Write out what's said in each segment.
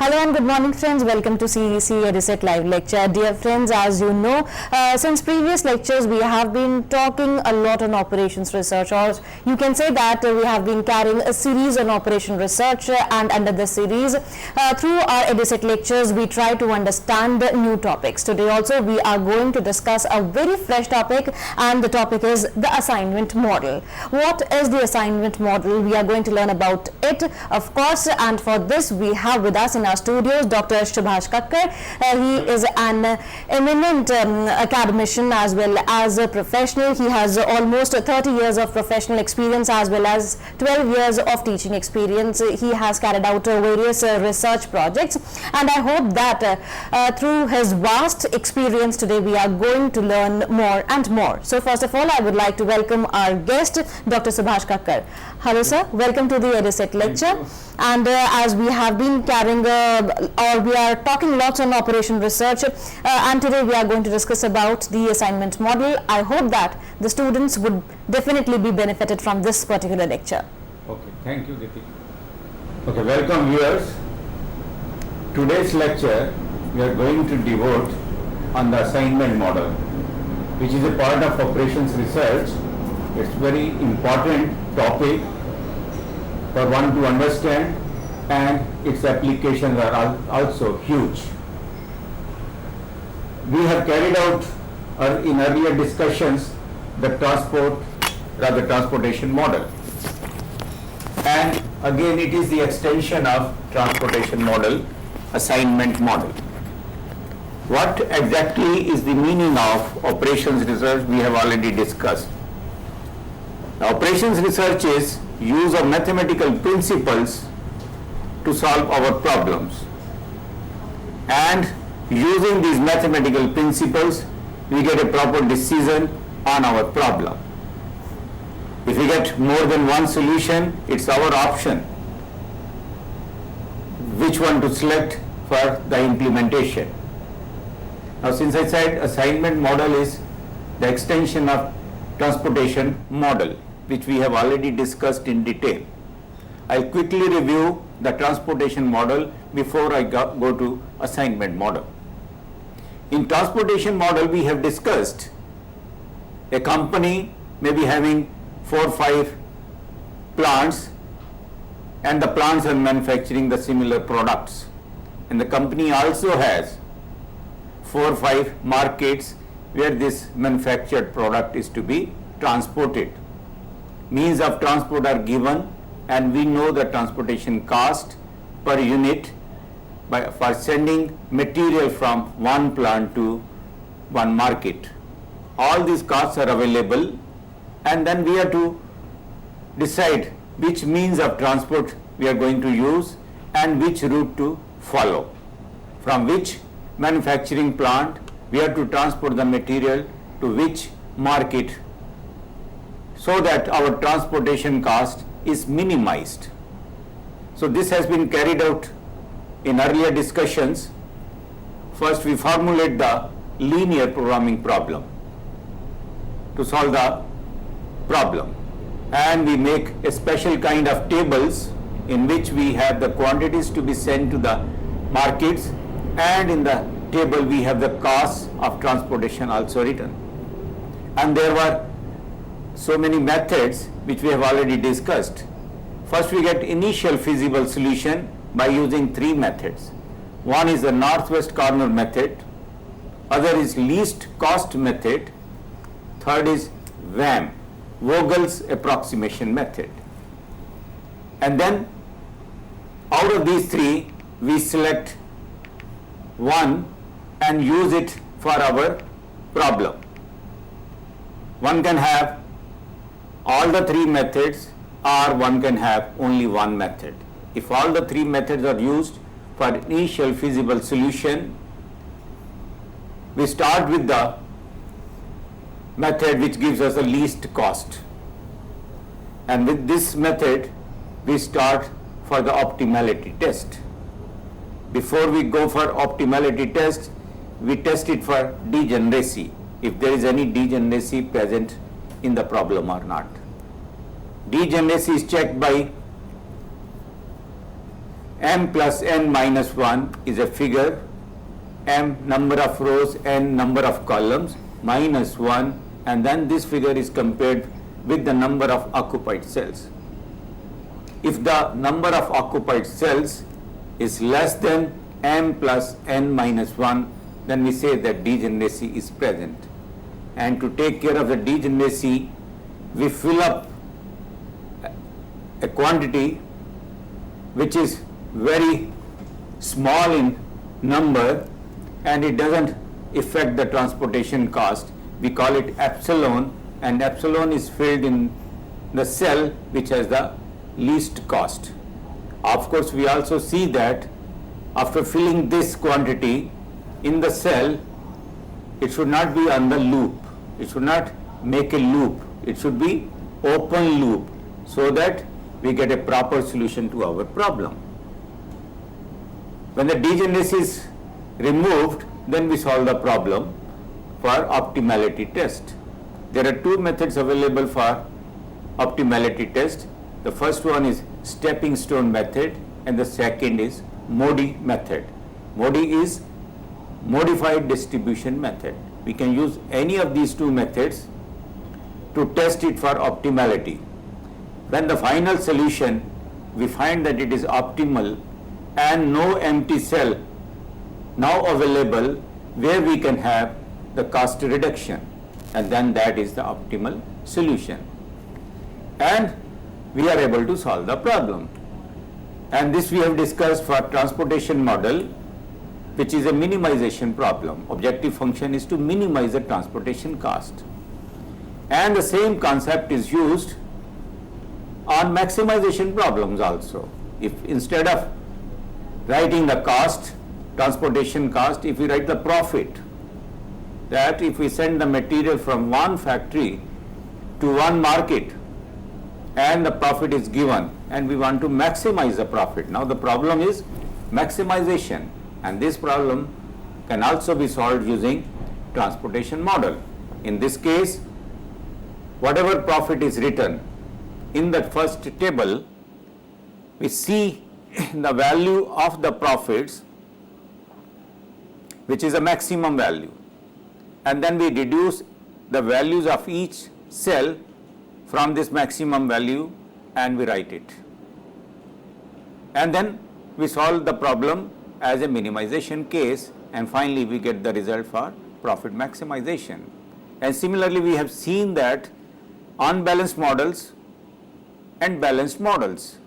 Hello and good morning friends, welcome to CEC-UGC live lecture. Dear friends, as you know, since previous lectures we have been talking a lot on operations research, or you can say that we have been carrying a series on operation research, and under the series through our EduSet lectures we try to understand new topics. Today also we are going to discuss a very fresh topic, and the topic is the assignment model. What is the assignment model? We are going to learn about it, of course, and for this we have with us in our studios Dr. Subhash Kakkar. He is an eminent academician as well as a professional. He has almost 30 years of professional experience as well as 12 years of teaching experience. He has carried out various research projects, and I hope that through his vast experience today we are going to learn more and more. So first of all, I would like to welcome our guest, Dr. Subhash Kakkar. Hello sir, welcome to the EduSet lecture. And as we have been carrying or we are talking lots on operation research, and today we are going to discuss about the assignment model. I hope that the students would definitely be benefited from this particular lecture. Okay, thank you, Diti. Okay, welcome viewers. Today's lecture we are going to devote on the assignment model, which is a part of operations research. It's very important topic for one to understand, and its applications are also huge. We have carried out in earlier discussions the transportation model, and again it is the extension of transportation model, assignment model. What exactly is the meaning of operations research? We have already discussed. Now, operations research is use of mathematical principles to solve our problems, and using these mathematical principles we get a proper decision on our problem. If we get more than one solution, it's our option which one to select for the implementation. Now, since I said assignment model is the extension of transportation model, which we have already discussed in detail, I'll quickly review the transportation model before I go to assignment model. In transportation model, we have discussed a company may be having 4 or 5 plants, and the plants are manufacturing the similar products, and the company also has 4 or 5 markets where this manufactured product is to be transported. Means of transport are given, and we know the transportation cost per unit for sending material from one plant to one market. All these costs are available, and then we have to decide which means of transport we are going to use and which route to follow. From which manufacturing plant we have to transport the material to which market, so that our transportation cost is minimized. So this has been carried out in earlier discussions. First we formulate the linear programming problem to solve the problem, and we make a special kind of tables in which we have the quantities to be sent to the markets, and in the table we have the costs of transportation also written. And there were so many methods which we have already discussed. First we get initial feasible solution by using 3 methods. One is the northwest corner method, other is least cost method, third is VAM, Vogel's approximation method. And then out of these 3 we select one and use it for our problem. One can have all the 3 methods, or one can have only one method. If all the 3 methods are used for initial feasible solution, we start with the method which gives us the least cost, and with this method we start for the optimality test. Before we go for optimality test, we test it for degeneracy, if there is any degeneracy present in the problem or not. Degeneracy is checked by m plus n minus 1 is a figure, m number of rows, n number of columns, minus 1, and then this figure is compared with the number of occupied cells. If the number of occupied cells is less than m plus n minus 1, then we say that degeneracy is present. And to take care of the degeneracy, we fill up a quantity which is very small in number and it doesn't affect the transportation cost. We call it epsilon, and epsilon is filled in the cell which has the least cost. Of course, we also see that after filling this quantity in the cell, it should not be on the loop. It should not make a loop. It should be open loop so that we get a proper solution to our problem. When the degeneracy is removed, then we solve the problem for optimality test. There are two methods available for optimality test. The first one is stepping stone method and the second is MODI method. MODI is modified distribution method. We can use any of these two methods to test it for optimality. When the final solution, we find that it is optimal and no empty cell now available where we can have the cost reduction, and then that is the optimal solution. And we are able to solve the problem. And this we have discussed for transportation model, which is a minimization problem. Objective function is to minimize the transportation cost. And the same concept is used on maximization problems also. If instead of writing the cost, transportation cost, if we write the profit, that if we send the material from one factory to one market and the profit is given and we want to maximize the profit. Now the problem is maximization, and this problem can also be solved using transportation model. In this case, whatever profit is written in the first table, we see the value of the profits, which is a maximum value, and then we deduce the values of each cell from this maximum value and we write it. And then we solve the problem as a minimization case, and finally we get the result for profit maximization. And similarly, we have seen that unbalanced models and balanced models.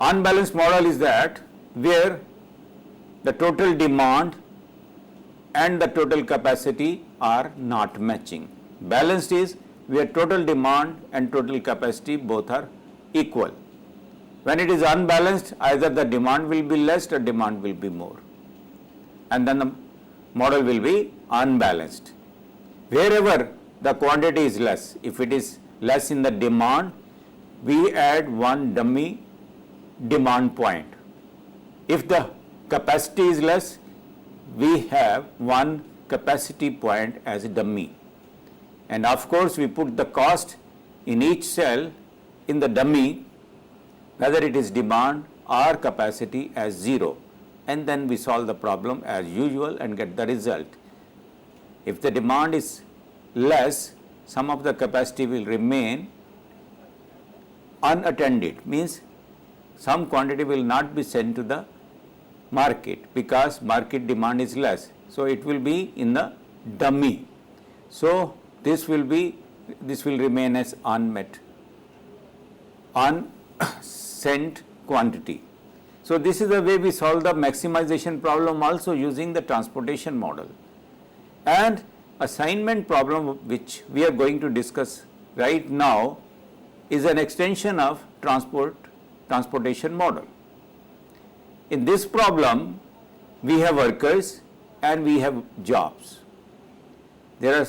Unbalanced model is that where the total demand and the total capacity are not matching. Balanced is where total demand and total capacity both are equal. When it is unbalanced, either the demand will be less or demand will be more, and then the model will be unbalanced. Wherever the quantity is less, if it is less in the demand, we add one dummy demand point. If the capacity is less, we have one capacity point as a dummy. And of course, we put the cost in each cell in the dummy, whether it is demand or capacity, as 0. And then we solve the problem as usual and get the result. If the demand is less, some of the capacity will remain unattended, means some quantity will not be sent to the market because market demand is less. So it will be in the dummy. So this will remain as unmet, unsent quantity. So this is the way we solve the maximization problem also using the transportation model. And assignment problem, which we are going to discuss right now, is an extension of transportation model. In this problem, we have workers and we have jobs. There are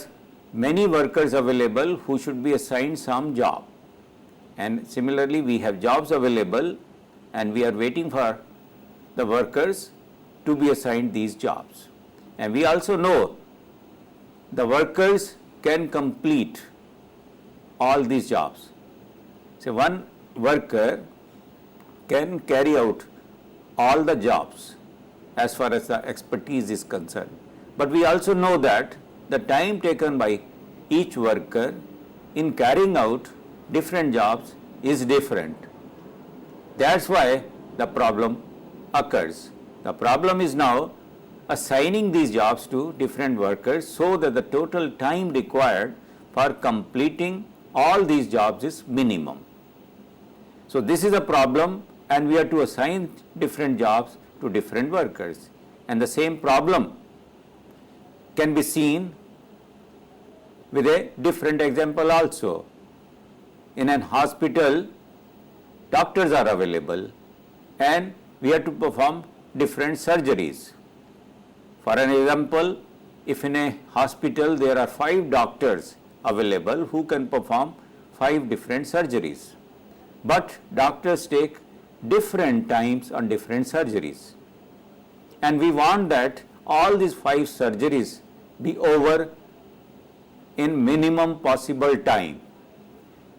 many workers available who should be assigned some job, And similarly, we have jobs available and we are waiting for the workers to be assigned these jobs. And we also know the workers can complete all these jobs. So one worker can carry out all the jobs as far as the expertise is concerned. But we also know that the time taken by each worker in carrying out different jobs is different. That's why the problem occurs. The problem is now assigning these jobs to different workers so that the total time required for completing all these jobs is minimum. So this is a problem, and we have to assign different jobs to different workers. And the same problem can be seen with a different example also. In an hospital, doctors are available and we have to perform different surgeries. For an example, if in a hospital there are 5 doctors available who can perform 5 different surgeries, but doctors take different times on different surgeries, and we want that all these 5 surgeries be over in minimum possible time.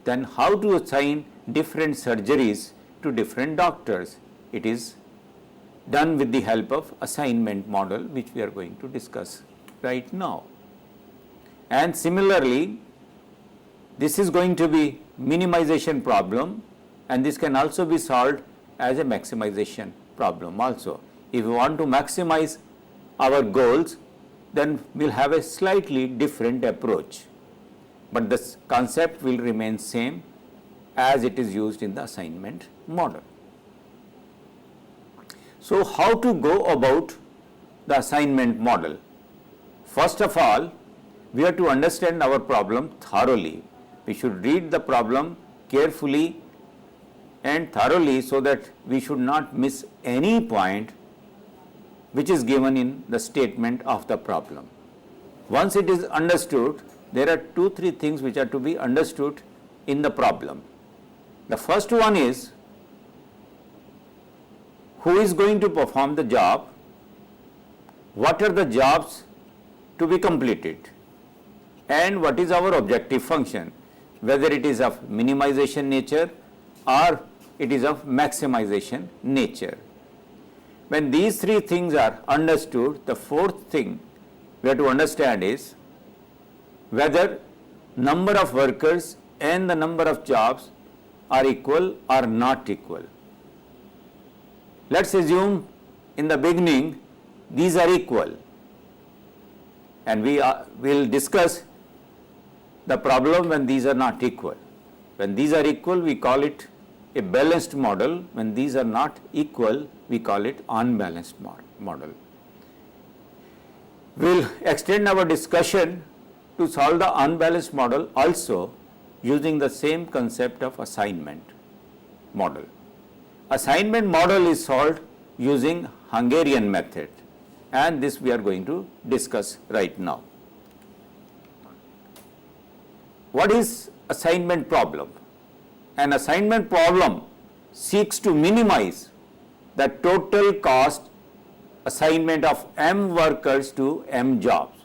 Then how to assign different surgeries to different doctors? It is done with the help of assignment model, which we are going to discuss right now. And similarly, this is going to be minimization problem, and this can also be solved as a maximization problem also. If we want to maximize our goals, then we'll have a slightly different approach, but the concept will remain same as it is used in the assignment model. So how to go about the assignment model? First of all, we have to understand our problem thoroughly. We should read the problem carefully and thoroughly so that we should not miss any point which is given in the statement of the problem. Once it is understood, there are 2-3 things which are to be understood in the problem. The first one is who is going to perform the job, what are the jobs to be completed, and what is our objective function, whether it is of minimization nature or it is of maximization nature. When these 3 things are understood, the 4th thing we have to understand is whether number of workers and the number of jobs are equal or not equal. Let's assume in the beginning these are equal, and we will discuss the problem when these are not equal. When these are equal, we call it a balanced model. When these are not equal, we call it unbalanced model. We'll extend our discussion to solve the unbalanced model also using the same concept of assignment model. Assignment model is solved using Hungarian method, and this we are going to discuss right now. What is assignment problem? An assignment problem seeks to minimize the total cost assignment of M workers to M jobs.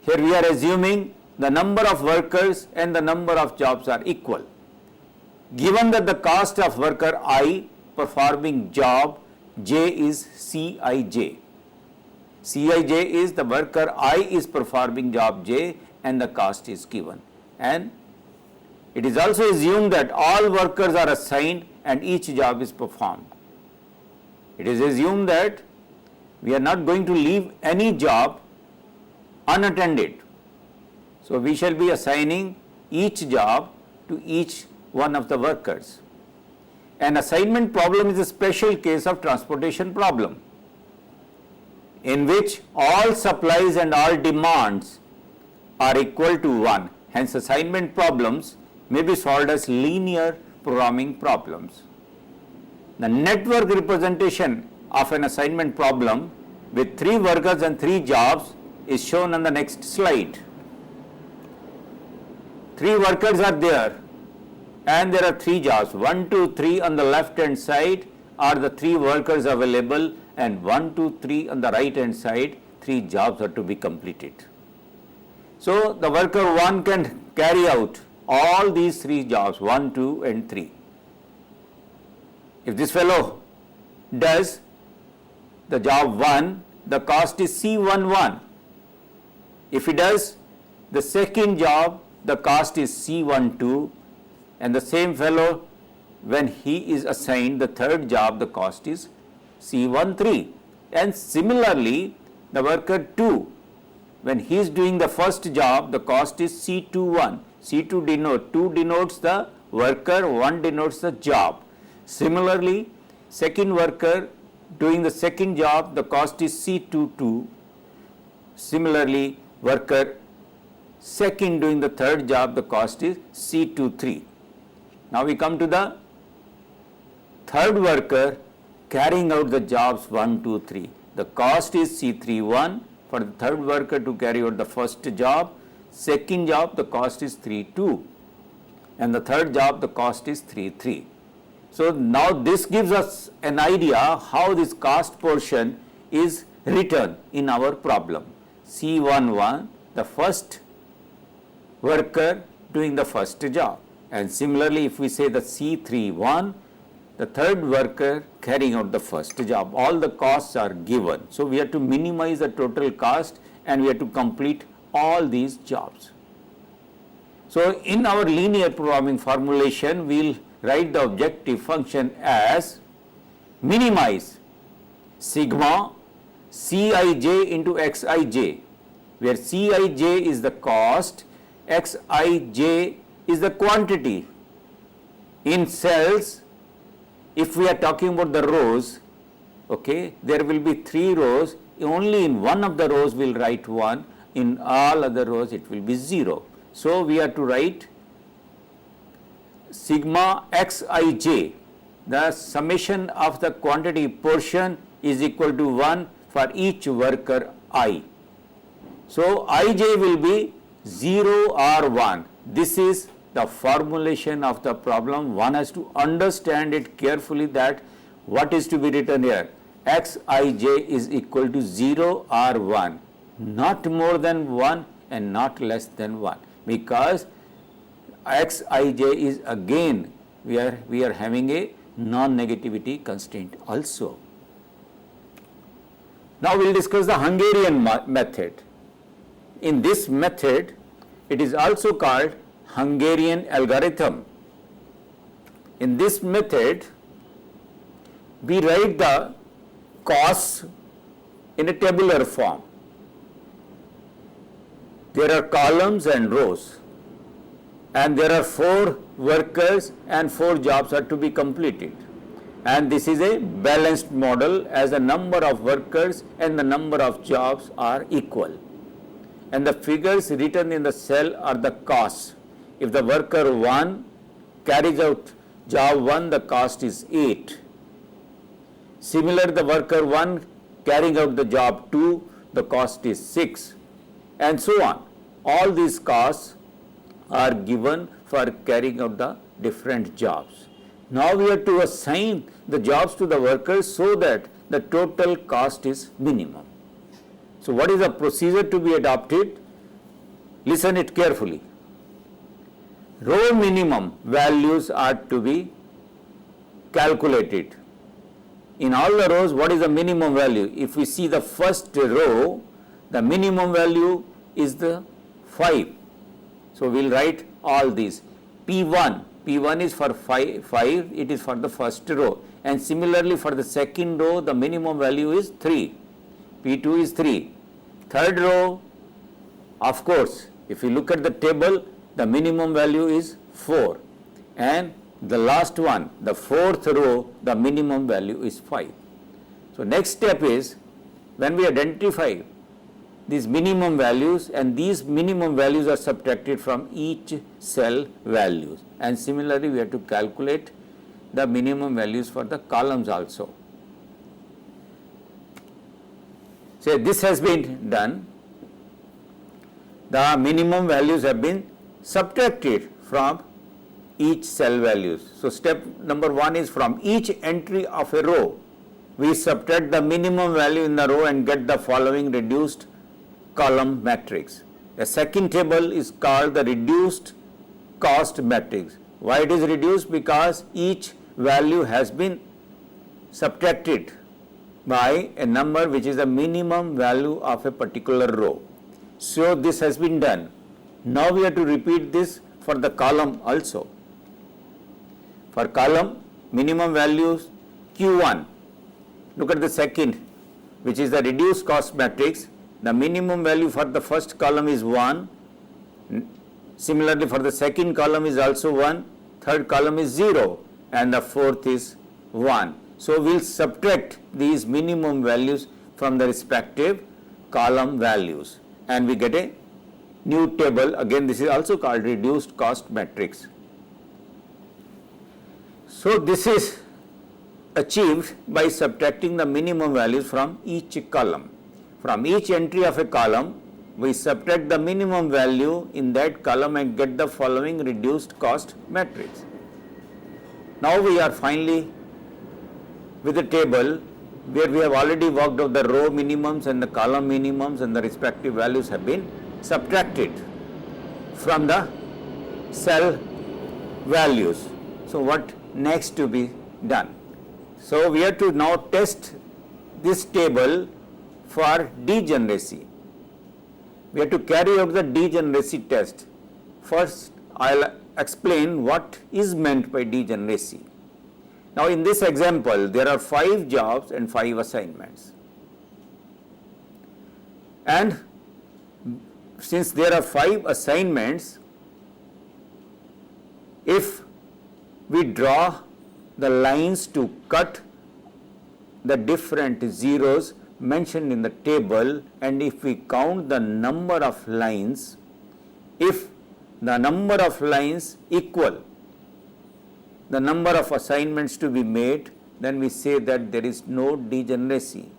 Here we are assuming the number of workers and the number of jobs are equal. Given that the cost of worker I performing job J is CIJ. CIJ is the worker I is performing job J and the cost is given. And it is also assumed that all workers are assigned and each job is performed. It is assumed that we are not going to leave any job unattended. So we shall be assigning each job to each one of the workers. An assignment problem is a special case of transportation problem in which all supplies and all demands are equal to 1. Hence, assignment problems may be solved as linear programming problems. The network representation of an assignment problem with 3 workers and 3 jobs is shown on the next slide. 3 workers are there and there are 3 jobs, 1, 2, 3 on the left hand side are the 3 workers available, and 1, 2, 3 on the right hand side 3 jobs are to be completed. So the worker 1 can carry out all these 3 jobs, 1, 2 and 3. If this fellow does the job 1, the cost is C11. If he does the second job, the cost is C12, and the same fellow, when he is assigned the third job, the cost is C13. And similarly, the worker 2, when he is doing the first job, the cost is C21. C2 2 denotes the worker, 1 denotes the job. Similarly, second worker doing the second job, the cost is C22. Similarly, worker second doing the third job, the cost is C23. Now we come to the third worker carrying out the jobs 1, 2, 3. The cost is C31 for the third worker to carry out the first job. Second job, the cost is 3.2, and the third job, the cost is 3.3. So now this gives us an idea how this cost portion is written in our problem. C11, the first worker doing the first job, and similarly if we say the C31, the third worker carrying out the first job. All the costs are given. So we have to minimize the total cost and we have to complete all these jobs. So in our linear programming formulation, we will write the objective function as minimize sigma Cij into Xij, where Cij is the cost, Xij is the quantity. In cells, if we are talking about the rows, okay, there will be 3 rows, only in one of the rows we will write 1, in all other rows it will be 0. So we have to write sigma Xij, the summation of the quantity portion is equal to 1 for each worker I. So Ij will be 0 or 1. This is the formulation of the problem. One has to understand it carefully that what is to be written here. Xij is equal to 0 or 1, not more than 1 and not less than 1, because Xij is again we are having a non-negativity constraint also. Now we will discuss the Hungarian method. In this method, it is also called Hungarian algorithm. In this method, we write the costs in a tabular form. There are columns and rows, and there are 4 workers and 4 jobs are to be completed. And this is a balanced model, as the number of workers and the number of jobs are equal. And the figures written in the cell are the costs. If the worker 1 carries out job 1, the cost is 8. Similar, the worker 1 carrying out the job 2, the cost is 6, and so on. All these costs are given for carrying out the different jobs. Now we have to assign the jobs to the workers so that the total cost is minimum. So what is the procedure to be adopted? Listen it carefully. Row minimum values are to be calculated. In all the rows, what is the minimum value? If we see the first row, the minimum value is the 5. So we will write all these. P1 is for 5, it is for the first row. And similarly for the second row, the minimum value is 3. P2 is 3. Third row, of course, if you look at the table, the minimum value is 4. And the last one, the fourth row, the minimum value is 5. So next step is, when we identify these minimum values, and these minimum values are subtracted from each cell values. And similarly, we have to calculate the minimum values for the columns also. So this has been done. The minimum values have been subtracted from each cell values. So step number 1 is from each entry of a row, we subtract the minimum value in the row and get the following reduced column matrix. The second table is called the reduced cost matrix. Why it is reduced? Because each value has been subtracted by a number which is the minimum value of a particular row. So this has been done. Now we have to repeat this for the column also. For column, minimum values Q1. Look at the second, which is the reduced cost matrix. The minimum value for the first column is 1. Similarly, for the second column is also 1. Third column is 0. And the fourth is 1. So we'll subtract these minimum values from the respective column values. And we get a new table. Again, this is also called reduced cost matrix. So this is achieved by subtracting the minimum values from each column. From each entry of a column, we subtract the minimum value in that column and get the following reduced cost matrix. Now we are finally with a table where we have already worked out the row minimums and the column minimums, and the respective values have been subtracted from the cell values. So what next to be done? So we have to now test this table for degeneracy. We have to carry out the degeneracy test. First, I'll explain what is meant by degeneracy. Now in this example, there are 5 jobs and 5 assignments. And since there are 5 assignments, if we draw the lines to cut the different zeros mentioned in the table, and if we count the number of lines, if the number of lines equal the number of assignments to be made, then we say that there is no degeneracy.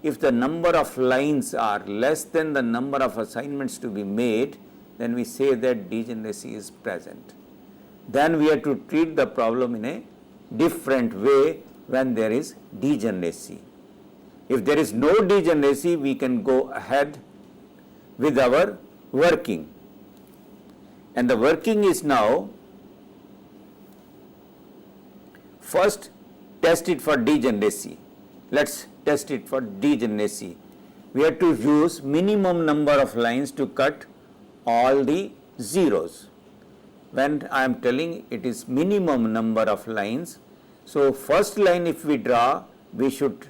If the number of lines are less than the number of assignments to be made, then we say that degeneracy is present. Then we have to treat the problem in a different way when there is degeneracy. If there is no degeneracy, we can go ahead with our working. And the working is now, first test it for degeneracy. Let's test it for degeneracy. We have to use minimum number of lines to cut all the zeros. When I am telling it is minimum number of lines, so first line if we draw, we should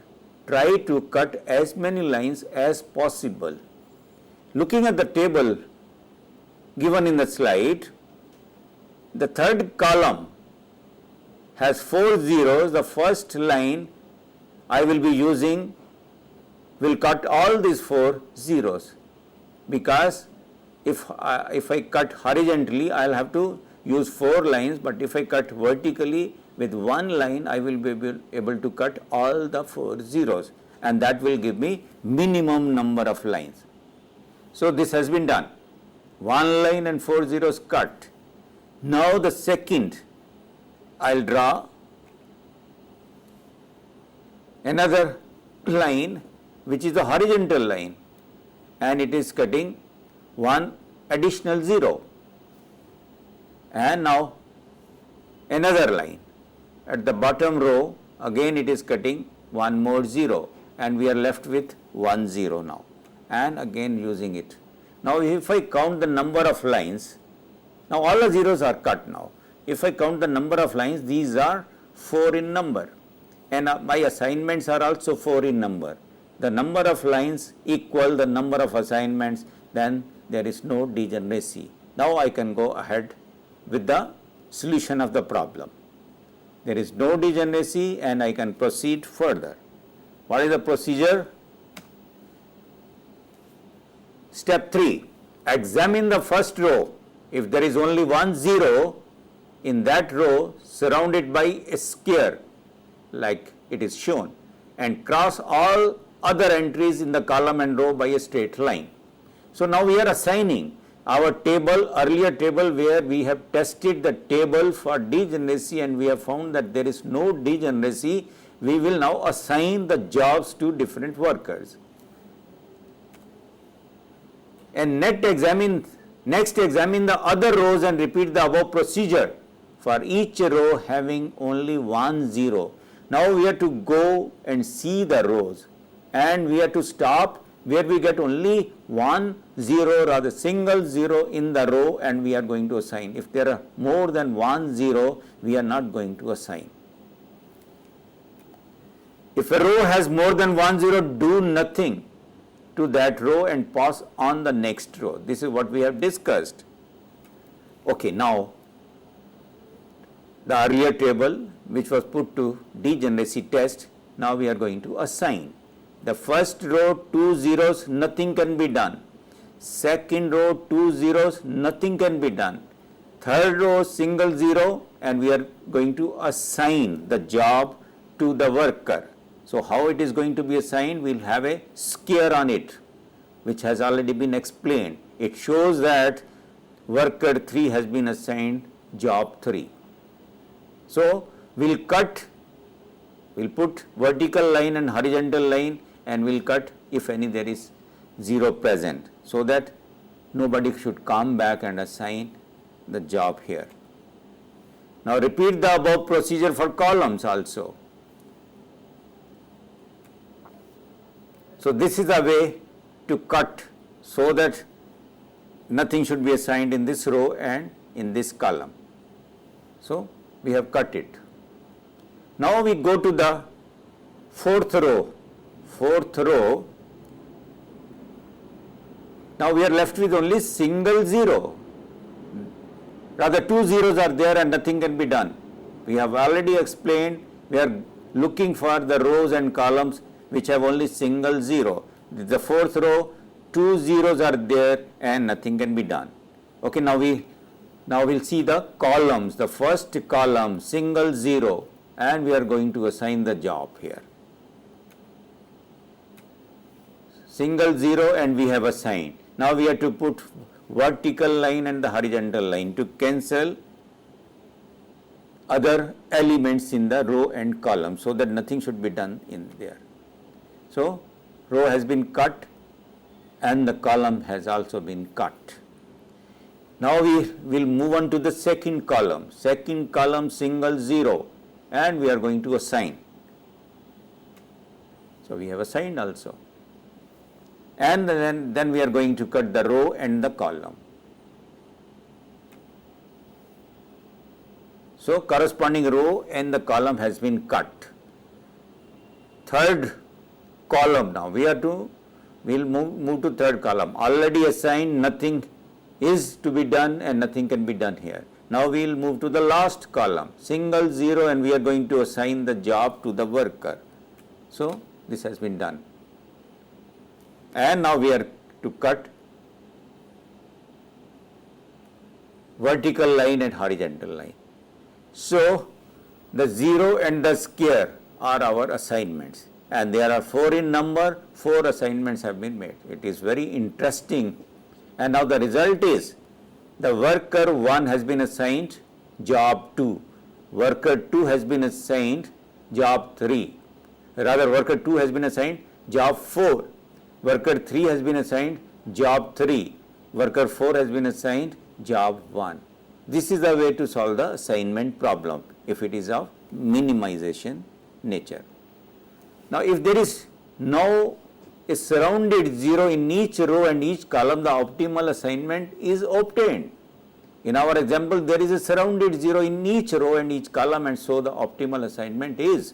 try to cut as many lines as possible. Looking at the table given in the slide, the third column has 4 zeros. The first line I will be using will cut all these 4 zeros, because if I cut horizontally, I will have to use 4 lines, but if I cut vertically with 1 line, I will be able to cut all the 4 zeros, and that will give me minimum number of lines. So this has been done. 1 line and 4 zeros cut. Now the second, I will draw another line which is a horizontal line, and it is cutting 1 additional 0. And now another line at the bottom row, again it is cutting 1 more 0, and we are left with 1 0 now, and again using it. Now if I count the number of lines, now all the zeros are cut now. If I count the number of lines, these are 4 in number, and my assignments are also 4 in number. The number of lines equal the number of assignments, then there is no degeneracy. Now I can go ahead with the solution of the problem. There is no degeneracy and I can proceed further. What is the procedure? Step 3, examine the first row. If there is only 1 0 in that row, surround it by a square like it is shown, and cross all other entries in the column and row by a straight line. So now we are assigning our table, earlier table where we have tested the table for degeneracy and we have found that there is no degeneracy, we will now assign the jobs to different workers. And next examine the other rows and repeat the above procedure for each row having only one zero. Now we have to go and see the rows and we have to stop where we get only one zero, rather single zero in the row, and we are going to assign. If there are more than one zero, we are not going to assign. If a row has more than one zero, do nothing to that row and pass on the next row. This is what we have discussed. Okay, now the earlier table which was put to degeneracy test, now we are going to assign. The first row 2 zeros, nothing can be done. Second row 2 zeros, nothing can be done. Third row single zero, and we are going to assign the job to the worker. So how it is going to be assigned? We will have a square on it, which has already been explained. It shows that worker 3 has been assigned job 3. So we will cut, we will put vertical line and horizontal line, and we will cut if any there is zero present, so that nobody should come back and assign the job here. Now repeat the above procedure for columns also. So this is a way to cut so that nothing should be assigned in this row and in this column. So we have cut it. Now we go to the fourth row. Now we are left with only single zero. Rather, 2 zeros are there and nothing can be done. We have already explained, we are looking for the rows and columns which have only single zero. The fourth row, 2 zeros are there and nothing can be done. Okay, now we'll see the columns. The first column, single zero, and we are going to assign the job here. Single zero, and we have assigned. Now we have to put vertical line and the horizontal line to cancel other elements in the row and column, so that nothing should be done in there. So row has been cut and the column has also been cut. Now we will move on to the second column. Second column, single zero, and we are going to assign. So we have assigned also. And then we are going to cut the row and the column. So corresponding row and the column has been cut. Third column, now we'll move to third column. Already assigned, nothing is to be done and nothing can be done here. Now we will move to the last column, single zero, and we are going to assign the job to the worker. So this has been done. And now we are to cut vertical line and horizontal line. So the zero and the square are our assignments, and there are 4 in number. 4 assignments have been made. It is very interesting. And now the result is the worker 1 has been assigned job 2, worker 2 has been assigned job 3, rather worker 2 has been assigned job 4, worker 3 has been assigned job 3, worker 4 has been assigned job 1. This is the way to solve the assignment problem if it is of minimization nature. Now if there is no a surrounded zero in each row and each column, the optimal assignment is obtained. In our example, there is a surrounded zero in each row and each column, and so the optimal assignment is,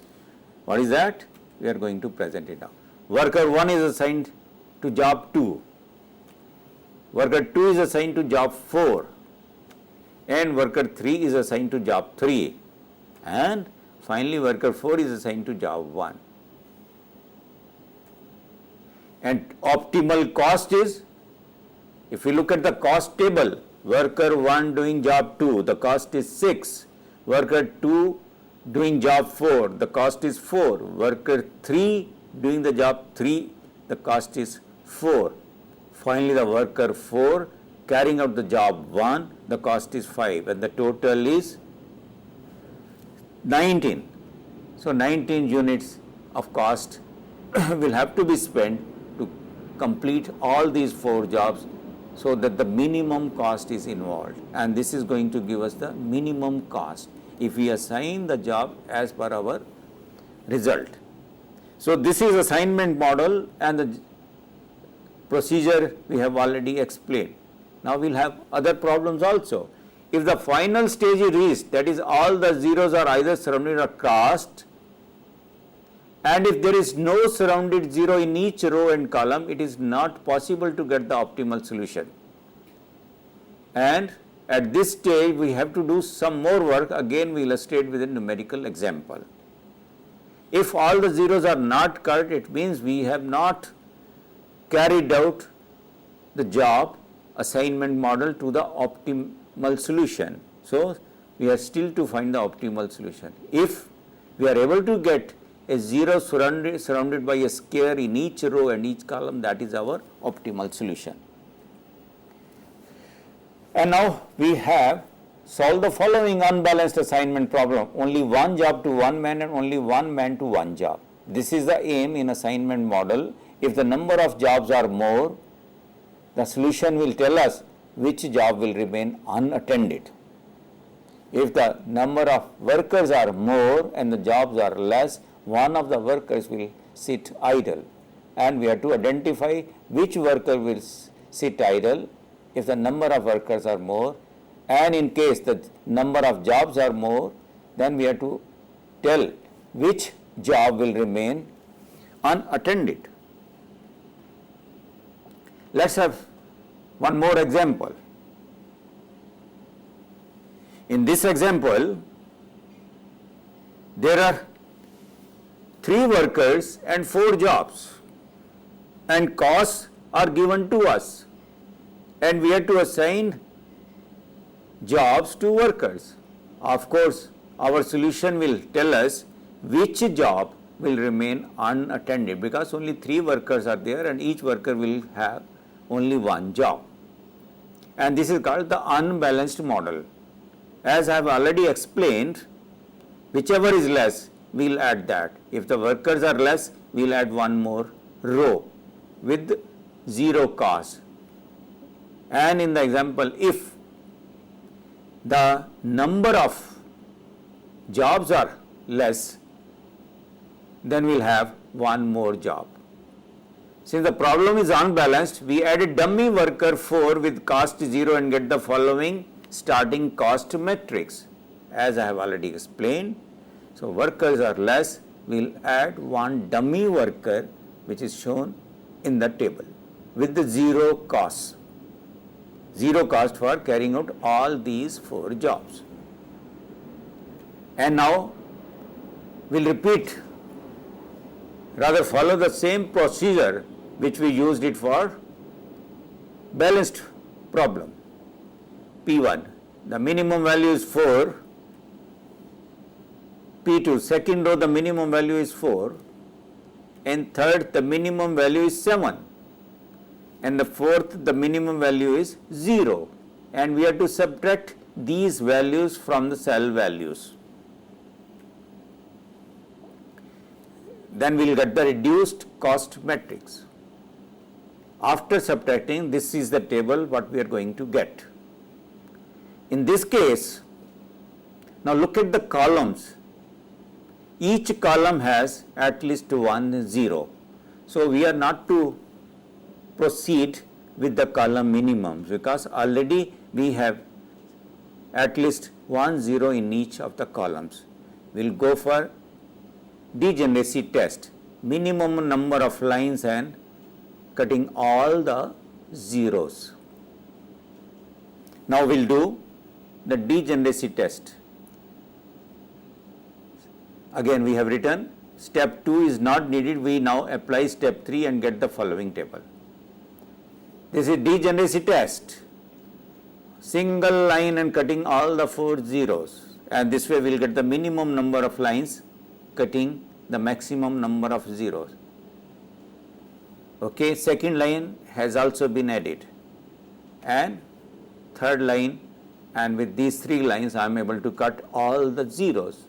what is that? We are going to present it now. Worker 1 is assigned to job 2, worker 2 is assigned to job 4, and worker 3 is assigned to job 3, and finally worker 4 is assigned to job 1. And optimal cost is, if we look at the cost table, worker 1 doing job 2, the cost is 6, worker 2 doing job 4, the cost is 4, worker 3 doing the job 3, the cost is 4. Finally the worker 4 carrying out the job 1, the cost is 5 and the total is 19. So 19 units of cost will have to be spent to complete all these 4 jobs, so that the minimum cost is involved, and this is going to give us the minimum cost if we assign the job as per our result. So this is assignment model, and the procedure we have already explained. Now we will have other problems also. If the final stage is reached, that is all the zeros are either surrounded or crossed, and if there is no surrounded zero in each row and column, it is not possible to get the optimal solution. And at this stage we have to do some more work. Again we illustrate with a numerical example. If all the zeros are not cut, it means we have not carried out the job assignment model to the optimal solution. So we are still to find the optimal solution. If we are able to get a zero surrounded by a square in each row and each column, that is our optimal solution. And now we have solved the following unbalanced assignment problem: only one job to one man and only one man to one job. This is the aim in assignment model. If the number of jobs are more, the solution will tell us which job will remain unattended. If the number of workers are more and the jobs are less, one of the workers will sit idle, and we have to identify which worker will sit idle if the number of workers are more, and in case the number of jobs are more, then we have to tell which job will remain unattended. Let's have one more example. In this example, there are 3 workers and 4 jobs, and costs are given to us, and we have to assign jobs to workers. Of course, our solution will tell us which job will remain unattended, because only 3 workers are there and each worker will have only one job. And this is called the unbalanced model. As I have already explained, whichever is less, we will add that. If the workers are less, we will add one more row with 0 cost. And in the example, if the number of jobs are less, then we will have one more job. Since the problem is unbalanced, we add a dummy worker 4 with cost 0 and get the following starting cost matrix, as I have already explained. So workers are less, we will add one dummy worker which is shown in the table with the 0 cost. 0 cost for carrying out all these 4 jobs. And now we will repeat, rather follow the same procedure which we used it for balanced problem. P1, the minimum value is 4. P2, second row the minimum value is 4, and third the minimum value is 7, and the fourth the minimum value is 0, and we have to subtract these values from the cell values. Then we will get the reduced cost matrix. After subtracting, this is the table what we are going to get. In this case, now look at the columns. Each column has at least one 0. So we are not to proceed with the column minimums, because already we have at least one 0 in each of the columns. We will go for degeneracy test, minimum number of lines and cutting all the zeros. Now we will do the degeneracy test. Again we have written step 2 is not needed, we now apply step 3 and get the following table. This is degeneracy test, single line and cutting all the 4 zeros, and this way we will get the minimum number of lines cutting the maximum number of zeros. Okay, second line has also been added, and third line, and with these 3 lines I am able to cut all the zeros,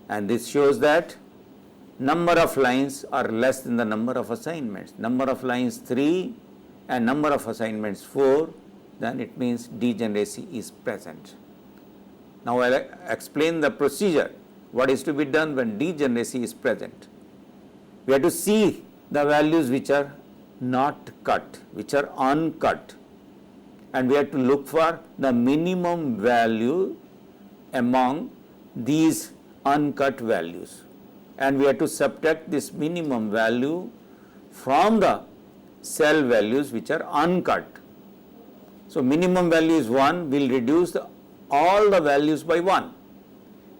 and this shows that number of lines are less than the number of assignments. Number of lines 3 and number of assignments 4, then it means degeneracy is present. Now I will explain the procedure. What is to be done when degeneracy is present? We have to see the values which are not cut, which are uncut, and we have to look for the minimum value among these uncut values, and we have to subtract this minimum value from the cell values which are uncut. So minimum value is 1, we will reduce all the values by 1,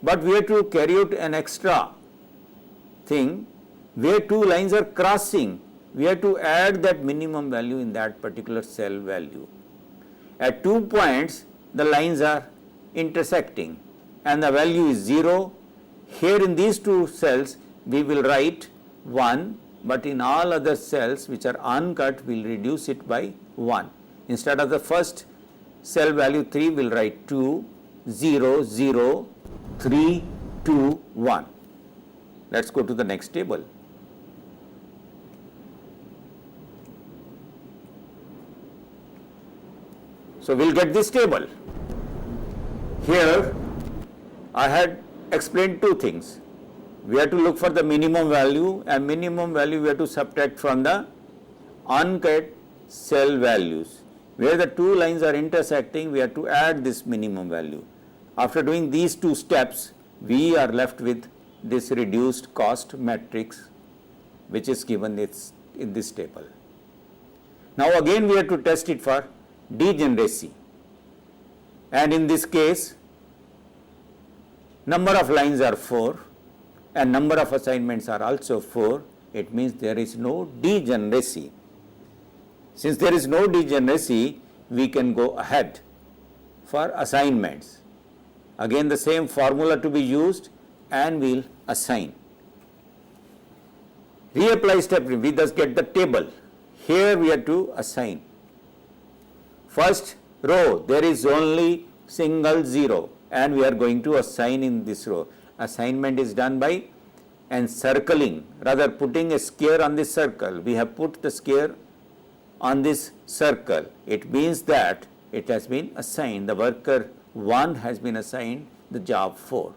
but we have to carry out an extra thing where 2 lines are crossing. We have to add that minimum value in that particular cell value. At 2 points the lines are intersecting and the value is 0. Here in these 2 cells we will write 1, but in all other cells which are uncut we will reduce it by 1. Instead of the first cell value 3, we will write 2, 0, 0, 3, 2, 1. Let us go to the next table. So we will get this table. Here I had explained 2 things. We have to look for the minimum value, and minimum value we have to subtract from the uncut cell values. Where the 2 lines are intersecting, we have to add this minimum value. After doing these 2 steps, we are left with this reduced cost matrix which is given in this table. Now again we have to test it for degeneracy, and in this case number of lines are 4 and number of assignments are also 4. It means there is no degeneracy. Since there is no degeneracy, we can go ahead for assignments. Again the same formula to be used, and we will assign. Reapply step, we thus get the table. Here we have to assign. First row there is only single 0, and we are going to assign in this row. Assignment is done by encircling, rather putting a square on this circle. We have put the square on this circle. It means that it has been assigned. The worker 1 has been assigned the job 4.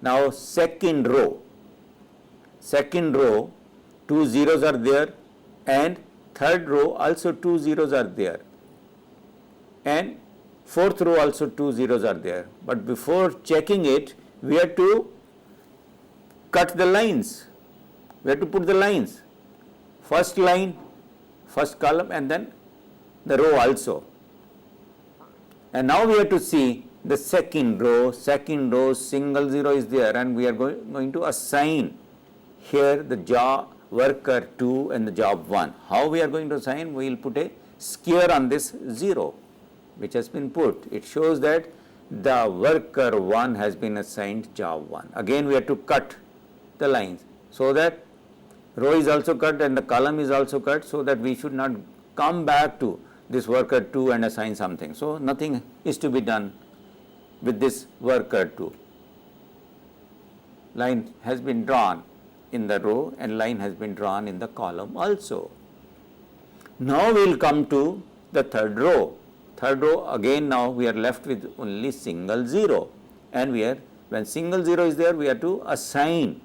Now second row, 2 zeros are there, and third row also 2 zeros are there, and fourth row also 2 zeros are there. But before checking it, we have to cut the lines. We have to put the lines. First line, first column, and then the row also. And now we have to see the second row, single 0 is there, and we are going to assign here the job worker 2 and the job 1. How we are going to assign? We will put a square on this 0 which has been put. It shows that the worker 1 has been assigned job 1. Again we have to cut the lines so that row is also cut and the column is also cut, so that we should not come back to this worker 2 and assign something. So nothing is to be done with this worker 2. Line has been drawn in the row and line has been drawn in the column also. Now we will come to the third row. Third row, again now we are left with only single 0, and when single 0 is there, we have to assign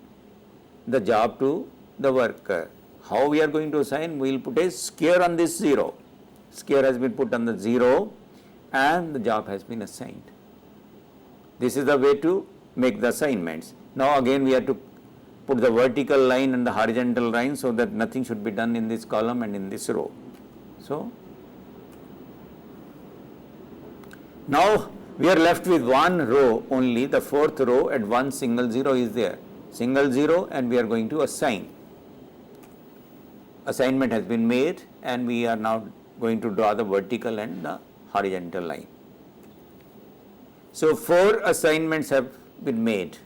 the job to the worker. How we are going to assign? We will put a square on this 0. Square has been put on the 0 and the job has been assigned. This is the way to make the assignments. Now again we have to put the vertical line and the horizontal line so that nothing should be done in this column and in this row. So now we are left with one row only, the fourth row, and one single 0 is there. Single 0, and we are going to assign. Assignment has been made, and we are now going to draw the vertical and the horizontal line. So 4 assignments have been made.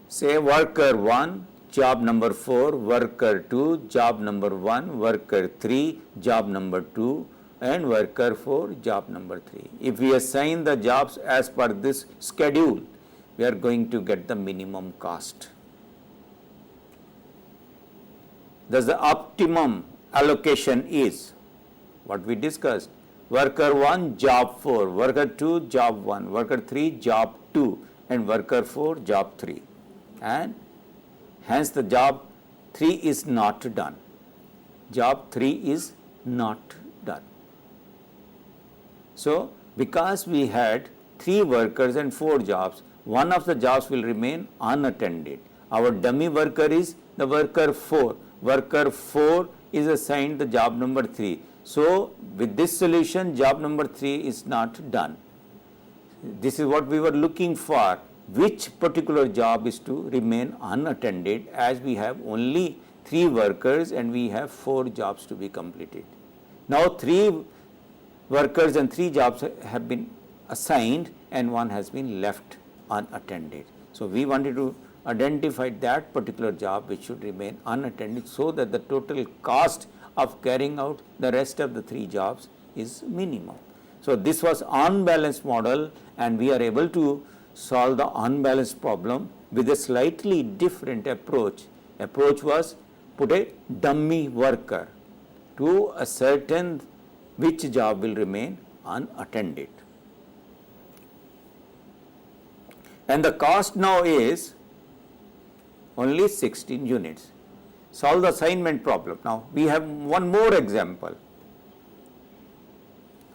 Say worker 1, job number 4, worker 2, job number 1, worker 3, job number 2, and worker for job number 3. If we assign the jobs as per this schedule, we are going to get the minimum cost. Thus the optimum allocation is what we discussed: worker 1 job 4, worker 2 job 1, worker 3 job 2 and worker 4 job 3, and hence the job 3 is not done. Job 3 is not done. So, because we had 3 workers and 4 jobs, one of the jobs will remain unattended. Our dummy worker is the worker 4. Worker 4 is assigned the job number 3. So, with this solution, job number 3 is not done. This is what we were looking for. Which particular job is to remain unattended, as we have only 3 workers and we have 4 jobs to be completed. Now 3 workers and 3 jobs have been assigned and one has been left unattended. So we wanted to identify that particular job which should remain unattended, so that the total cost of carrying out the rest of the 3 jobs is minimum. So this was unbalanced model, and we are able to solve the unbalanced problem with a slightly different approach. Approach was put a dummy worker to ascertain which job will remain unattended. And the cost now is only 16 units. Solve the assignment problem. Now we have one more example.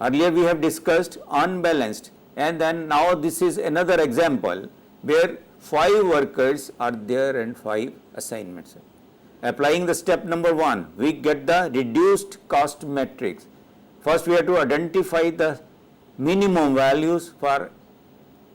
Earlier we have discussed unbalanced, and then now this is another example where 5 workers are there and 5 assignments. Applying the step number 1, we get the reduced cost matrix. First we have to identify the minimum values for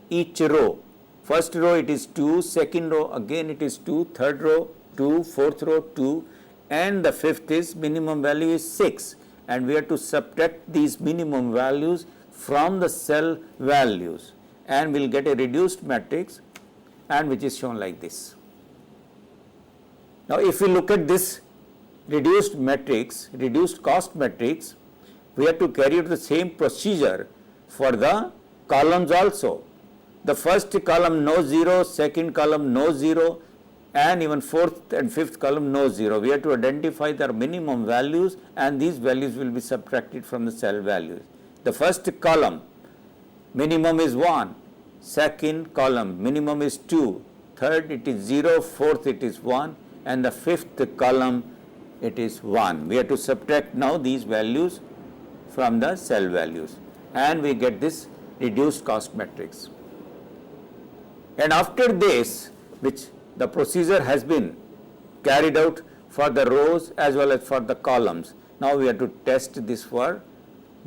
each row. First row it is 2, second row again it is 2, third row 2, fourth row 2, and the fifth is minimum value is 6, and we have to subtract these minimum values from the cell values, and we will get a reduced matrix, and which is shown like this. Now if we look at this reduced matrix, reduced cost matrix, we have to carry out the same procedure for the columns also. The first column no 0, second column no 0, and even fourth and fifth column no 0. We have to identify their minimum values, and these values will be subtracted from the cell values. The first column minimum is 1, second column minimum is 2, third it is 0, fourth it is 1, and the fifth column it is 1. We have to subtract now these values from the cell values, and we get this reduced cost matrix. And after this, which the procedure has been carried out for the rows as well as for the columns, now we have to test this for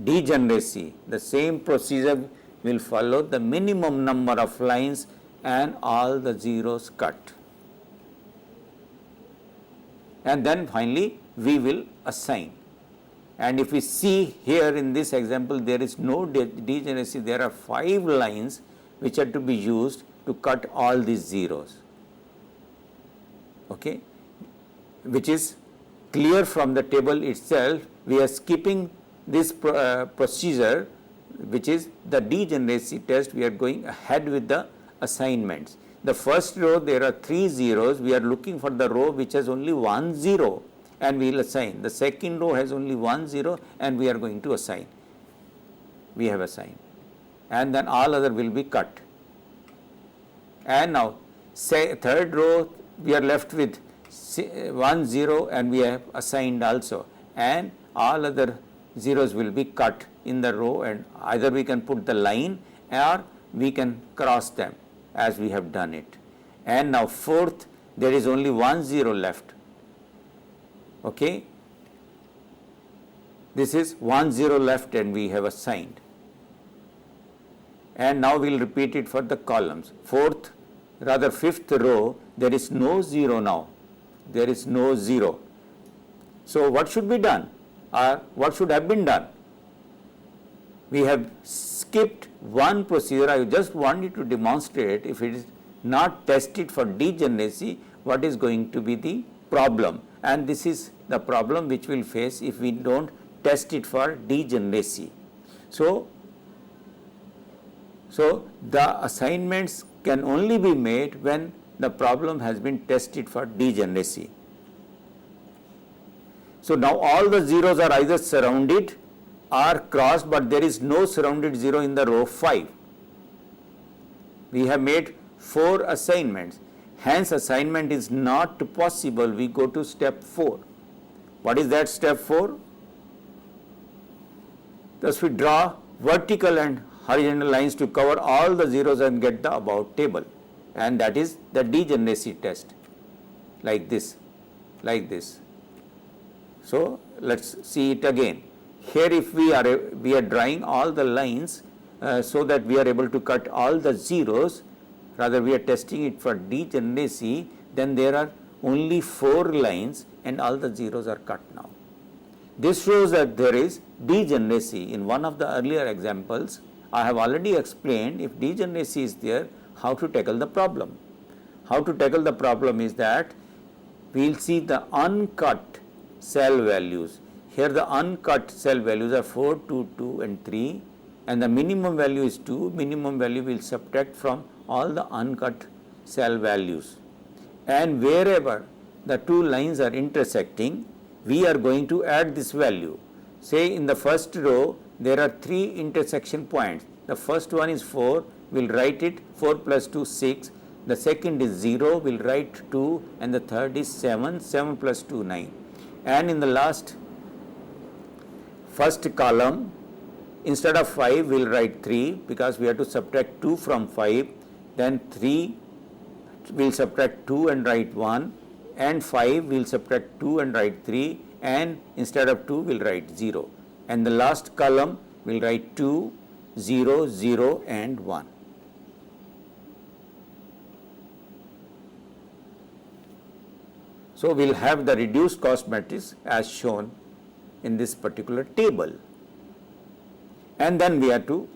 degeneracy. The same procedure will follow, the minimum number of lines and all the zeros cut. And then finally we will assign. And if we see here in this example, there is no degeneracy. There are 5 lines which are to be used to cut all these zeros, okay, which is clear from the table itself. We are skipping this procedure, which is the degeneracy test. We are going ahead with the assignments. The first row there are 3 zeros. We are looking for the row which has only 1 0, and we will assign. The second row has only 1 0, and we are going to assign. We have assigned, and then all other will be cut. And now say third row we are left with 1 0, and we have assigned also, and all other zeros will be cut in the row, and either we can put the line or we can cross them as we have done it. And now fourth, there is only 1 0 left, okay. This is 1 0 left, and we have assigned. And now we will repeat it for the columns. Fifth row, there is no 0 now. There is no 0. So what should be done, or what should have been done? We have skipped one procedure. I just wanted to demonstrate, if it is not tested for degeneracy, what is going to be the problem. And this is the problem which we will face if we don't test it for degeneracy. So the assignments can only be made when the problem has been tested for degeneracy. So now all the zeros are either surrounded or crossed, but there is no surrounded zero in the row 5. We have made 4 assignments, hence assignment is not possible. We go to step 4. What is that step 4? Thus we draw vertical and horizontal lines to cover all the zeros and get the above table, and that is the degeneracy test, like this, like this. So let's see it again. Here if we are drawing all the lines so that we are able to cut all the zeros, rather we are testing it for degeneracy, then there are only 4 lines and all the zeros are cut now. This shows that there is degeneracy. In one of the earlier examples, I have already explained if degeneracy is there, how to tackle the problem. How to tackle the problem is that we will see the uncut cell values. Here the uncut cell values are 4, 2, 2 and 3, and the minimum value is 2. Minimum value will subtract from all the uncut cell values, and wherever the 2 lines are intersecting, we are going to add this value. Say in the first row there are 3 intersection points. The first one is 4, we will write it 4 plus 2 6. The second is 0, we will write 2, and the third is 7, 7 plus 2 9. And in the last first column, instead of 5 we will write 3, because we have to subtract 2 from 5. Then 3 we will subtract 2 and write 1, and 5 we will subtract 2 and write 3, and instead of 2 we will write 0, and the last column we will write 2, 0, 0 and 1. So we will have the reduced cost matrix as shown in this particular table, and then we have to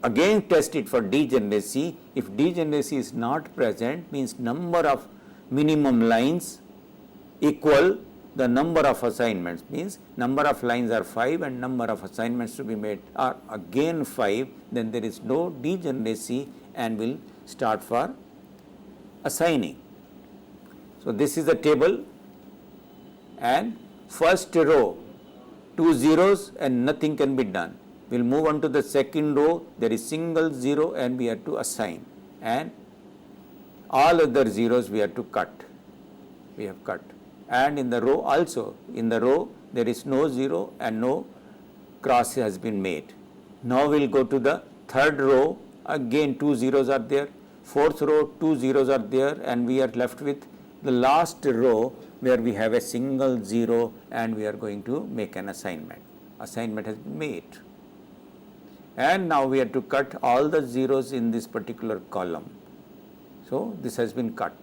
again test it for degeneracy. If degeneracy is not present, means number of minimum lines equal the number of assignments, means number of lines are 5 and number of assignments to be made are again 5, then there is no degeneracy and will start for assigning. So this is the table, and first row 2 zeros and nothing can be done. We will move on to the second row, there is single 0 and we have to assign, and all other zeros we have to cut. We have cut. And in the row also, in the row there is no 0 and no cross has been made. Now we will go to the third row, again 2 zeros are there. Fourth row 2 zeros are there, and we are left with the last row where we have a single 0 and we are going to make an assignment. Assignment has been made. And now we have to cut all the zeros in this particular column. So this has been cut.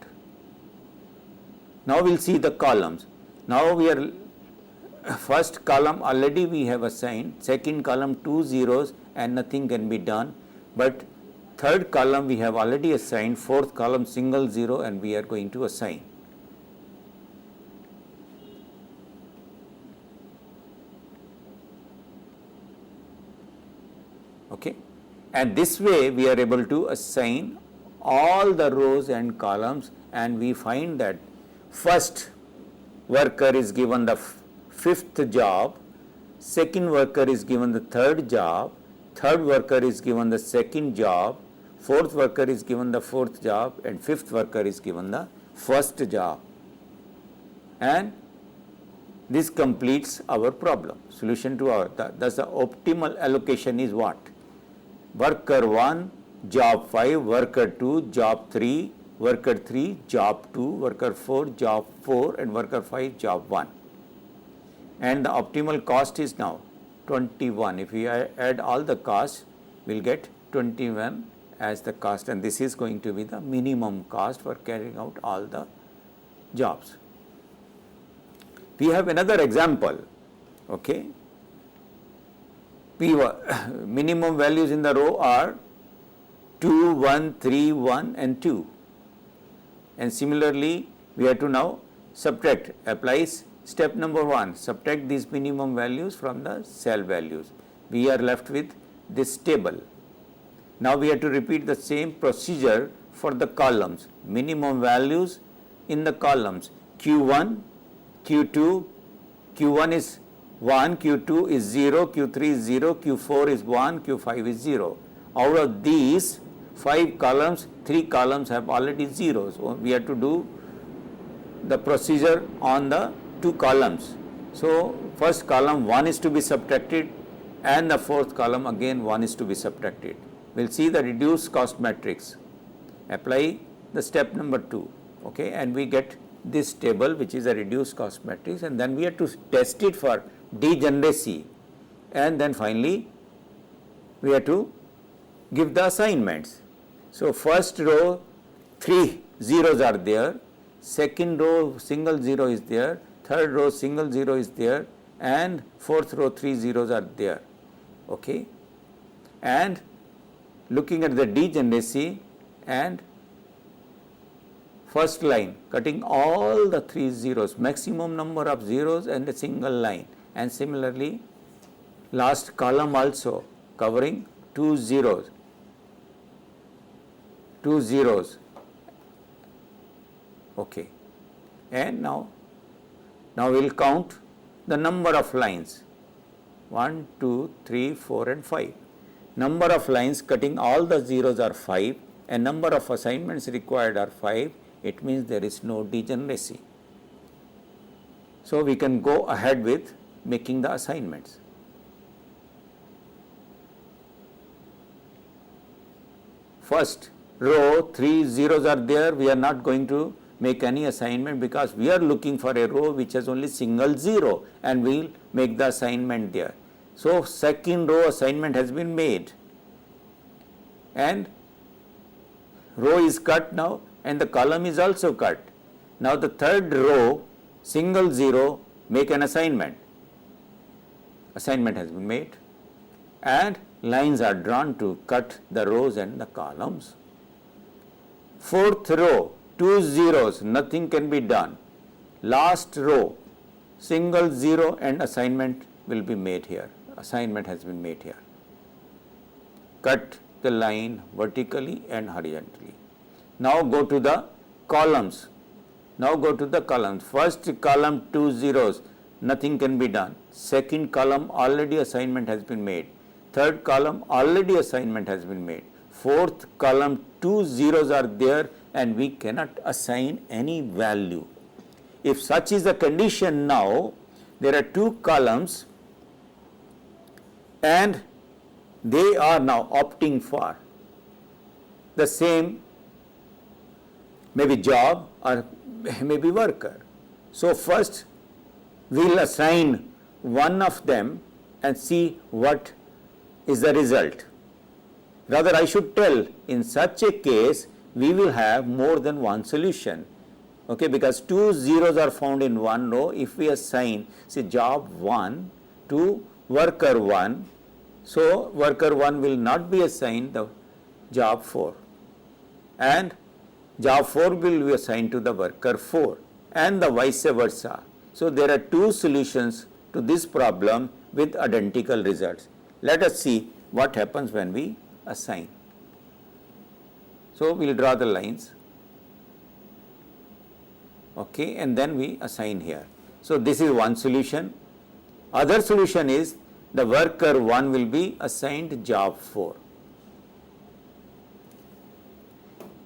Now we will see the columns. Now we are, first column already we have assigned, second column 2 zeros and nothing can be done, but third column we have already assigned, fourth column single 0 and we are going to assign. Okay, and this way we are able to assign all the rows and columns, and we find that first worker is given the fifth job, second worker is given the third job, third worker is given the second job, fourth worker is given the fourth job, and fifth worker is given the first job. And this completes our problem. Solution to our, thus the optimal allocation is what? Worker 1, job 5, worker 2, job 3, worker 3, job 2, worker 4, job 4, and worker 5, job 1. And the optimal cost is now 21. If we add all the costs, we will get 21 as the cost, and this is going to be the minimum cost for carrying out all the jobs. We have another example. Okay. Minimum values in the row are 2, 1, 3, 1 and 2. And similarly, we have to now subtract, applies Step number 1, subtract these minimum values from the cell values. We are left with this table. Now we have to repeat the same procedure for the columns. Minimum values in the columns Q1, Q2, Q1 is 1, Q2 is 0, Q3 is 0, Q4 is 1, Q5 is 0. Out of these 5 columns, 3 columns have already zeros. So we have to do the procedure on the 2 columns. So first column 1 is to be subtracted and the fourth column again 1 is to be subtracted. We will see the reduced cost matrix. Apply the step number 2, okay, and we get this table which is a reduced cost matrix, and then we have to test it for degeneracy, and then finally we have to give the assignments. So first row 3 zeros are there, second row single 0 is there, third row single 0 is there, and fourth row 3 zeros are there, okay. And looking at the degeneracy, and first line cutting all the 3 zeros, maximum number of zeros and a single line, and similarly last column also covering 2 zeros, okay. And now we will count the number of lines 1, 2, 3, 4 and 5. Number of lines cutting all the zeros are 5 and number of assignments required are 5. It means there is no degeneracy. So we can go ahead with making the assignments. First row 3 zeros are there, we are not going to make any assignment because we are looking for a row which has only single 0 and we will make the assignment there. So second row assignment has been made and row is cut now and the column is also cut. Now the third row single 0, make an assignment. Assignment has been made and lines are drawn to cut the rows and the columns. Fourth row 2 zeros, nothing can be done. Last row single 0 and assignment will be made here. Assignment has been made here. Cut the line vertically and horizontally. Now go to the columns. First column 2 zeros, nothing can be done. Second column already assignment has been made. Third column already assignment has been made. Fourth column 2 zeros are there and we cannot assign any value. If such is the condition, now there are 2 columns and they are now opting for the same maybe job or maybe worker. So first we will assign one of them and see what is the result. Rather I should tell, in such a case we will have more than one solution, okay, because 2 zeros are found in one row. If we assign say job 1 to worker 1, so worker 1 will not be assigned the job 4 and job 4 will be assigned to the worker 4 and the vice versa. So there are 2 solutions to this problem with identical results. Let us see what happens when we assign. So we will draw the lines, okay, and then we assign here. So this is one solution. Other solution is the worker 1 will be assigned job 4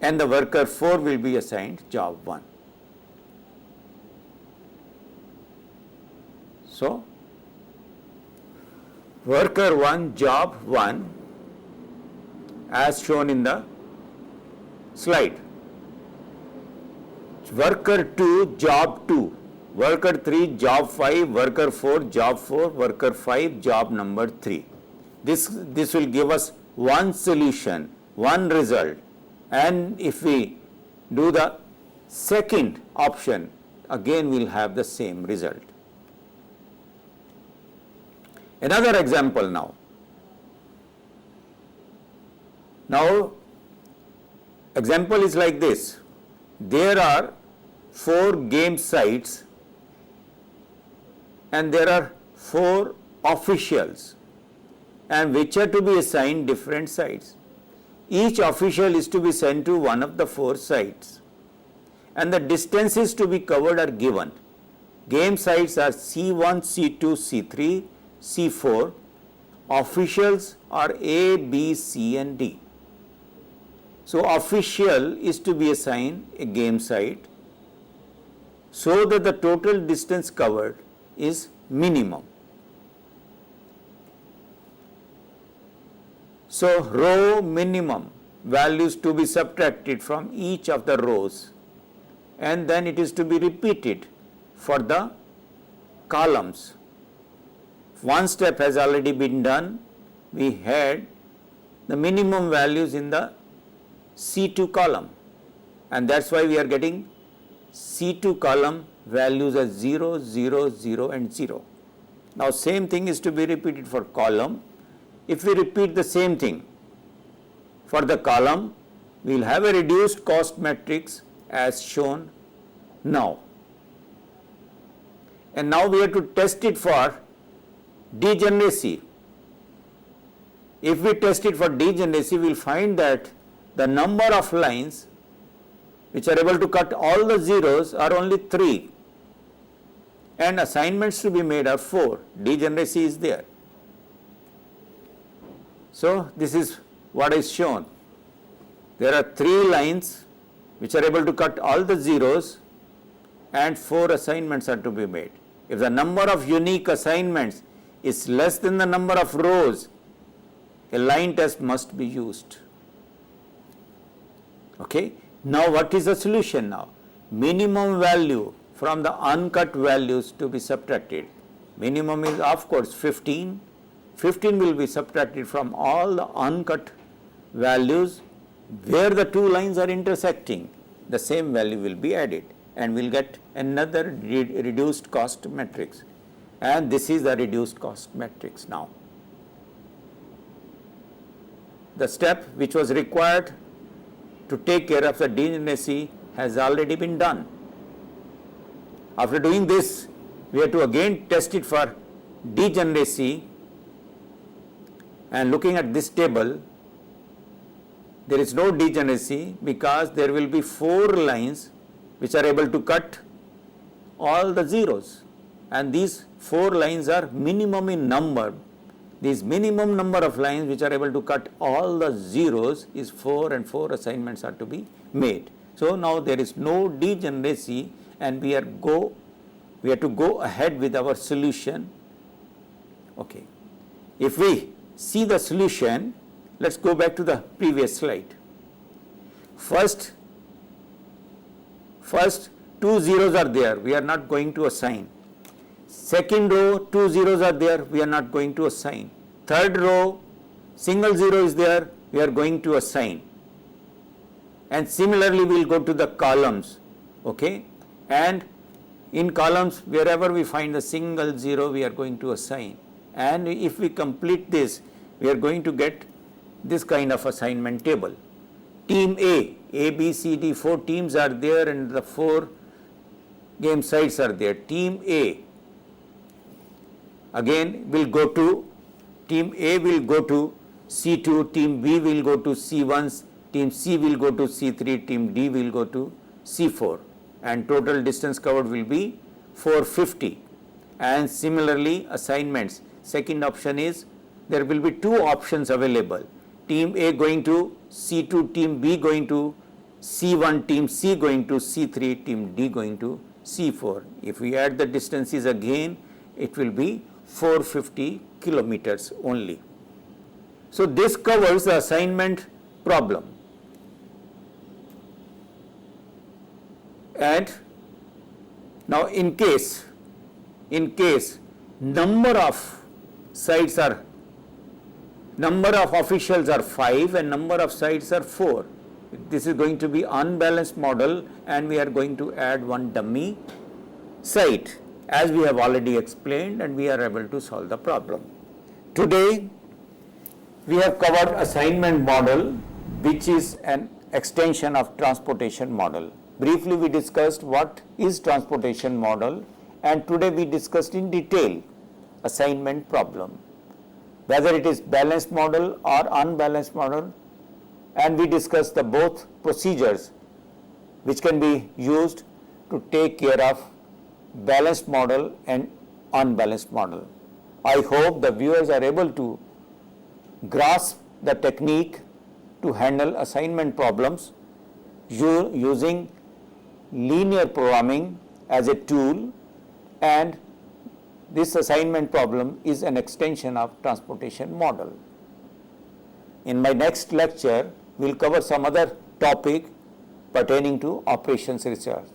and the worker 4 will be assigned job 1. So worker 1 job 1 as shown in the slide, worker 2 job 2, worker 3 job 5, worker 4 job 4, worker 5 job number 3. This will give us one solution, one result, and if we do the second option again we will have the same result. Another example now. Now example is like this. There are 4 game sites and there are 4 officials, and which are to be assigned different sites. Each official is to be sent to one of the 4 sites, and the distances to be covered are given. Game sites are C1, C2, C3, C4. Officials are A, B, C and D. So official is to be assigned a game site so that the total distance covered is minimum. So row minimum values to be subtracted from each of the rows, and then it is to be repeated for the columns. One step has already been done. We had the minimum values in the C2 column, and that's why we are getting C2 column values as 0, 0, 0 and 0. Now same thing is to be repeated for column. If we repeat the same thing for the column, we will have a reduced cost matrix as shown now. And now we have to test it for degeneracy. If we test it for degeneracy, we will find that the number of lines which are able to cut all the zeros are only 3, and assignments to be made are 4. Degeneracy is there. So this is what is shown. There are 3 lines which are able to cut all the zeros, and 4 assignments are to be made. If the number of unique assignments is less than the number of rows, a line test must be used. Okay. Now what is the solution now? Minimum value from the uncut values to be subtracted. Minimum is of course 15. 15 will be subtracted from all the uncut values where the 2 lines are intersecting. The same value will be added, and we will get another reduced cost matrix. And this is the reduced cost matrix now. The step which was required to take care of the degeneracy has already been done. After doing this, we have to again test it for degeneracy, and looking at this table, there is no degeneracy because there will be 4 lines which are able to cut all the zeros, and these 4 lines are minimum in number. This minimum number of lines which are able to cut all the zeros is 4, and 4 assignments are to be made. So now there is no degeneracy, and we have to go ahead with our solution. Okay. If we see the solution, let's go back to the previous slide. First 2 zeros are there, we are not going to assign. Second row, 2 zeros are there, we are not going to assign. Third row, single zero is there, we are going to assign. And similarly, we will go to the columns. Okay. And in columns, wherever we find the single zero, we are going to assign. And if we complete this, we are going to get this kind of assignment table. Team A, B, C, D, 4 teams are there, and the 4 game sites are there. Team A again will go to, team A will go to C2, team B will go to C1, team C will go to C3, team D will go to C4, and total distance covered will be 450. And similarly, assignments, second option is there will be 2 options available. Team A going to C2, team B going to C1, team C going to C3, team D going to C4. If we add the distances again, it will be 450 kilometers only. So this covers the assignment problem. And now in case number of officials are 5 and number of sites are 4. This is going to be unbalanced model, and we are going to add one dummy site, as we have already explained, and we are able to solve the problem. Today we have covered assignment model, which is an extension of transportation model. Briefly we discussed what is transportation model and today we discussed in detail assignment problem, whether it is balanced model or unbalanced model, and we discussed the both procedures which can be used to take care of balanced model and unbalanced model. I hope the viewers are able to grasp the technique to handle assignment problems using linear programming as a tool, and this assignment problem is an extension of transportation model. In my next lecture, we will cover some other topic pertaining to operations research.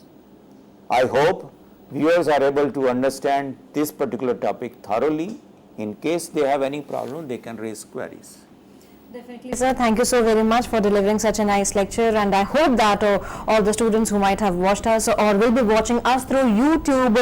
I hope viewers are able to understand this particular topic thoroughly. In case they have any problem, they can raise queries. Definitely, sir. Thank you so very much for delivering such a nice lecture, and I hope that all the students who might have watched us or will be watching us through YouTube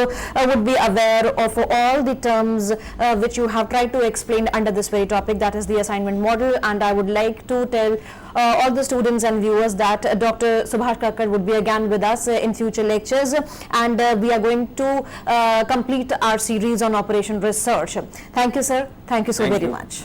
would be aware of all the terms which you have tried to explain under this very topic, that is the assignment model. And I would like to tell all the students and viewers that Dr. Subhash Kakkar would be again with us in future lectures, and we are going to complete our series on operation research. Thank you, sir. Thank you so very much.